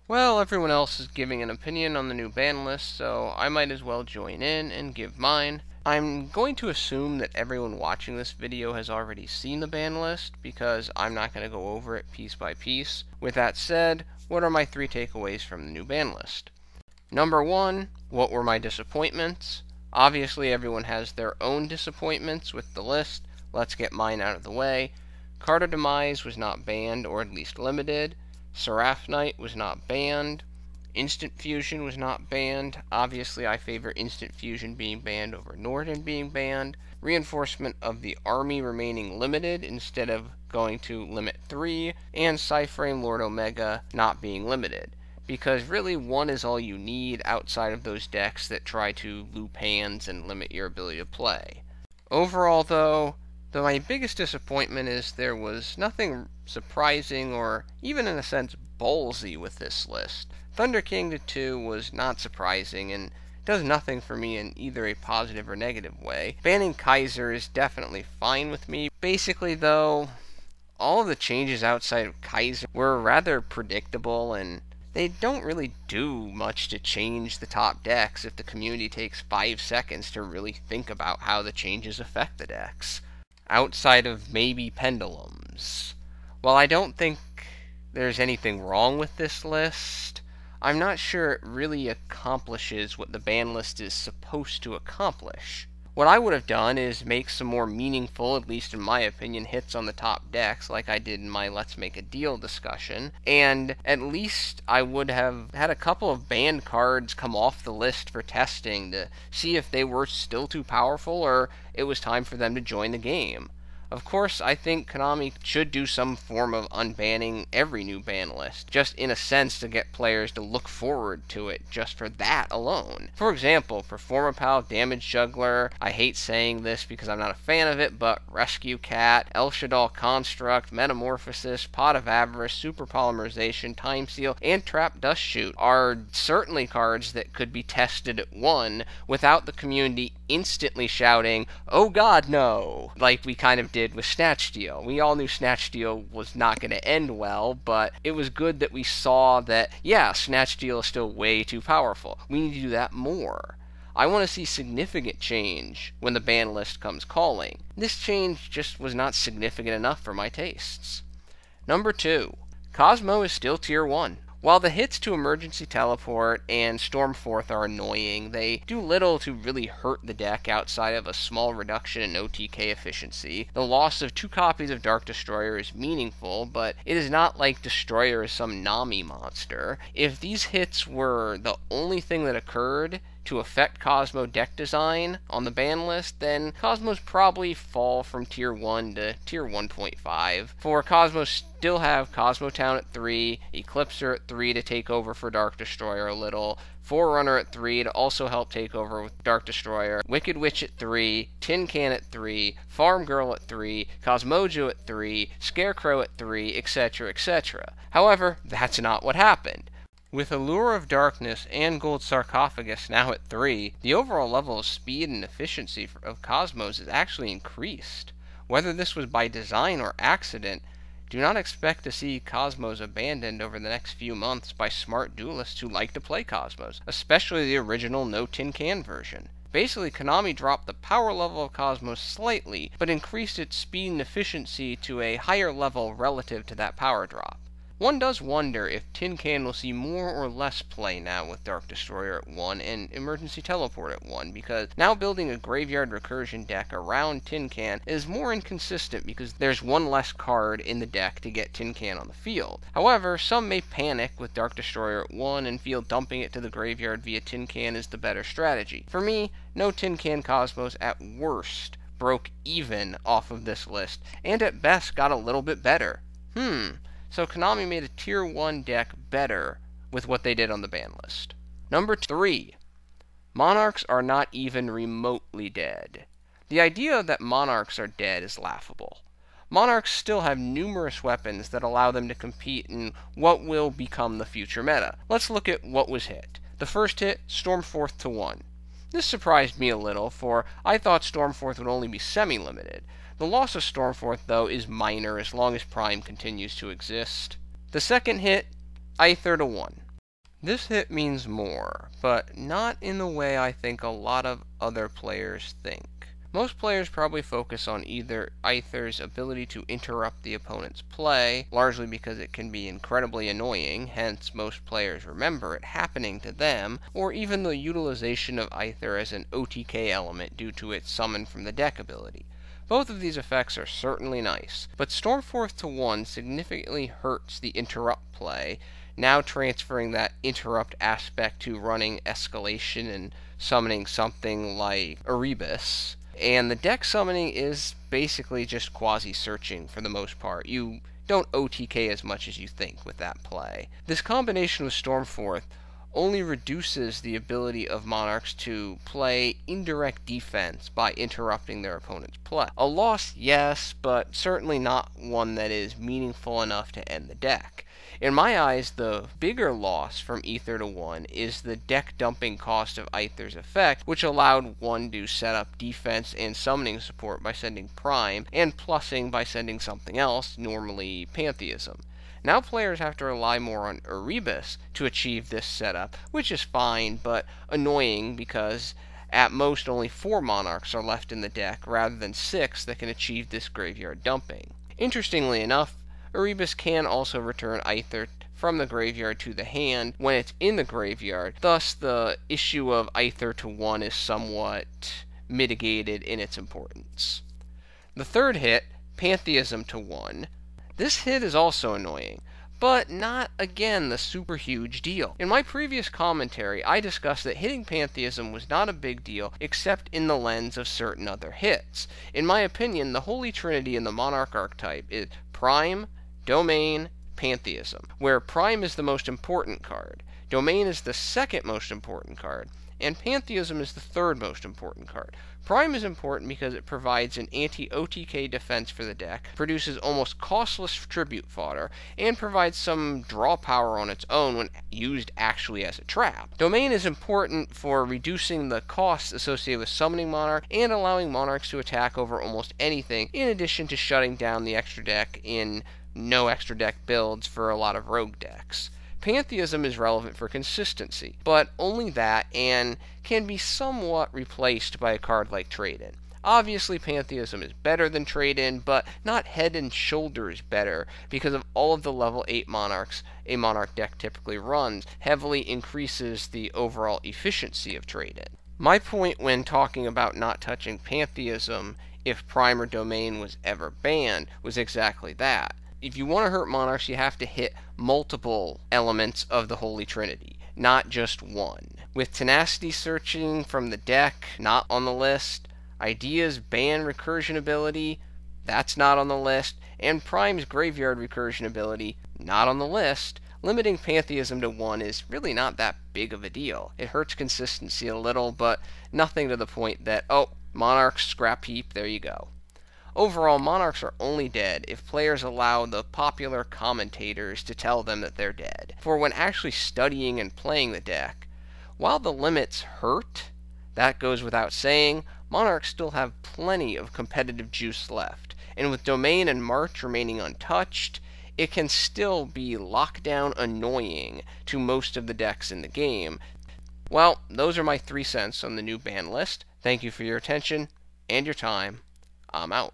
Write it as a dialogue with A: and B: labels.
A: Well, everyone else is giving an opinion on the new ban list, so I might as well join in and give mine. I'm going to assume that everyone watching this video has already seen the ban list, because I'm not going to go over it piece by piece. With that said, what are my 3 takeaways from the new ban list? Number 1, what were my disappointments? Obviously, everyone has their own disappointments with the list. Let's get mine out of the way. Carta Demise was not banned, or at least limited. Seraph Knight was not banned. Instant Fusion was not banned. Obviously, I favor Instant Fusion being banned over Norden being banned. Reinforcement of the army remaining limited instead of going to limit 3. And Cyframe Lord Omega not being limited. Because really, 1 is all you need outside of those decks that try to loop hands and limit your ability to play. Overall, though, my biggest disappointment is there was nothing surprising or even in a sense ballsy with this list. Thunder King 2 was not surprising and does nothing for me in either a positive or negative way. Banning Kaiser is definitely fine with me. Basically, though, all of the changes outside of Kaiser were rather predictable, and they don't really do much to change the top decks if the community takes 5 seconds to really think about how the changes affect the decks. Outside of maybe pendulums. While I don't think there's anything wrong with this list, I'm not sure it really accomplishes what the ban list is supposed to accomplish. What I would have done is make some more meaningful, at least in my opinion, hits on the top decks, like I did in my Let's Make a Deal discussion, and at least I would have had a couple of banned cards come off the list for testing to see if they were still too powerful or it was time for them to join the game. Of course, I think Konami should do some form of unbanning every new ban list, just in a sense to get players to look forward to it just for that alone. For example, Performapal, Damage Juggler, I hate saying this because I'm not a fan of it, but Rescue Cat, El Shaddoll Construct, Metamorphosis, Pot of Avarice, Super Polymerization, Time Seal, and Trap Dust Shoot are certainly cards that could be tested at 1 without the community instantly shouting, "Oh god, no!" like we kind of did with Snatch Steal. We all knew Snatch Steal was not going to end well, but it was good that we saw that, yeah, Snatch Steal is still way too powerful. We need to do that more. I want to see significant change when the ban list comes calling. This change just was not significant enough for my tastes. Number 2. Cosmo is still Tier 1. While the hits to Emergency Teleport and Stormforth are annoying, they do little to really hurt the deck outside of a small reduction in OTK efficiency. The loss of 2 copies of Dark Destroyer is meaningful, but it is not like Destroyer is some Nami monster. If these hits were the only thing that occurred to affect Cosmo deck design on the ban list, then Cosmos probably fall from Tier 1 to Tier 1.5. For Cosmos still have Cosmo Town at 3, Eclipser at 3 to take over for Dark Destroyer a little, Forerunner at 3 to also help take over with Dark Destroyer, Wicked Witch at 3, Tin Can at 3, Farm Girl at 3, Cosmojo at 3, Scarecrow at 3, etc., etc. However, that's not what happened. With Allure of Darkness and Gold Sarcophagus now at 3, the overall level of speed and efficiency of Cosmos is actually increased. Whether this was by design or accident, do not expect to see Cosmos abandoned over the next few months by smart duelists who like to play Cosmos, especially the original no tin can version. Basically, Konami dropped the power level of Cosmos slightly, but increased its speed and efficiency to a higher level relative to that power drop. One does wonder if Tin Can will see more or less play now with Dark Destroyer at 1 and Emergency Teleport at 1, because now building a Graveyard Recursion deck around Tin Can is more inconsistent because there's 1 less card in the deck to get Tin Can on the field. However, some may panic with Dark Destroyer at 1 and feel dumping it to the graveyard via Tin Can is the better strategy. For me, no Tin Can Cosmos at worst broke even off of this list, and at best got a little bit better. So Konami made a Tier 1 deck better with what they did on the ban list. Number 3. Monarchs are not even remotely dead. The idea that Monarchs are dead is laughable. Monarchs still have numerous weapons that allow them to compete in what will become the future meta. Let's look at what was hit. The first hit, Stormforth to 1. This surprised me a little, for I thought Stormforth would only be semi-limited. The loss of Stormforth, though, is minor as long as Prime continues to exist. The second hit, Aether to 1. This hit means more, but not in the way I think a lot of other players think. Most players probably focus on either Aether's ability to interrupt the opponent's play, largely because it can be incredibly annoying, hence most players remember it happening to them, or even the utilization of Aether as an OTK element due to its summon from the deck ability. Both of these effects are certainly nice, but Stormforth to 1 significantly hurts the interrupt play, now transferring that interrupt aspect to running Escalation and summoning something like Erebus. And the deck summoning is basically just quasi-searching for the most part. You don't OTK as much as you think with that play. This combination with Stormforth only reduces the ability of Monarchs to play indirect defense by interrupting their opponent's play. A loss, yes, but certainly not one that is meaningful enough to end the deck. In my eyes, the bigger loss from Aether to 1 is the deck dumping cost of Aether's effect, which allowed 1 to set up defense and summoning support by sending Prime, and plussing by sending something else, normally Pantheism. Now players have to rely more on Erebus to achieve this setup, which is fine, but annoying because at most only 4 Monarchs are left in the deck, rather than 6 that can achieve this graveyard dumping. Interestingly enough, Erebus can also return Aether from the graveyard to the hand when it's in the graveyard, thus the issue of Aether to 1 is somewhat mitigated in its importance. The third hit, Pantheism to 1. This hit is also annoying, but not, again, the super huge deal. In my previous commentary, I discussed that hitting Pantheism was not a big deal except in the lens of certain other hits. In my opinion, the Holy Trinity in the Monarch archetype is Prime, Domain, Pantheism, where Prime is the most important card, Domain is the second most important card, and Pantheism is the third most important card. Prime is important because it provides an anti-OTK defense for the deck, produces almost costless tribute fodder, and provides some draw power on its own when used actually as a trap. Domain is important for reducing the costs associated with summoning Monarch and allowing Monarchs to attack over almost anything, in addition to shutting down the extra deck in no extra deck builds for a lot of rogue decks. Pantheism is relevant for consistency, but only that, and can be somewhat replaced by a card like Trade-In. Obviously, Pantheism is better than Trade-In, but not head and shoulders better, because of all of the level 8 Monarchs a Monarch deck typically runs, heavily increases the overall efficiency of Trade-In. My point when talking about not touching Pantheism if Prime or Domain was ever banned was exactly that. If you want to hurt Monarchs, you have to hit multiple elements of the Holy Trinity, not just one. With Tenacity searching from the deck, not on the list, Idea's ban recursion ability, that's not on the list, and Prime's graveyard recursion ability, not on the list, limiting Pantheism to 1 is really not that big of a deal. It hurts consistency a little, but nothing to the point that, oh, Monarchs, scrap heap, there you go. Overall, Monarchs are only dead if players allow the popular commentators to tell them that they're dead. For when actually studying and playing the deck, while the limits hurt, that goes without saying, Monarchs still have plenty of competitive juice left, and with Domain and March remaining untouched, it can still be lockdown annoying to most of the decks in the game. Well, those are my 3 cents on the new ban list. Thank you for your attention and your time. I'm out.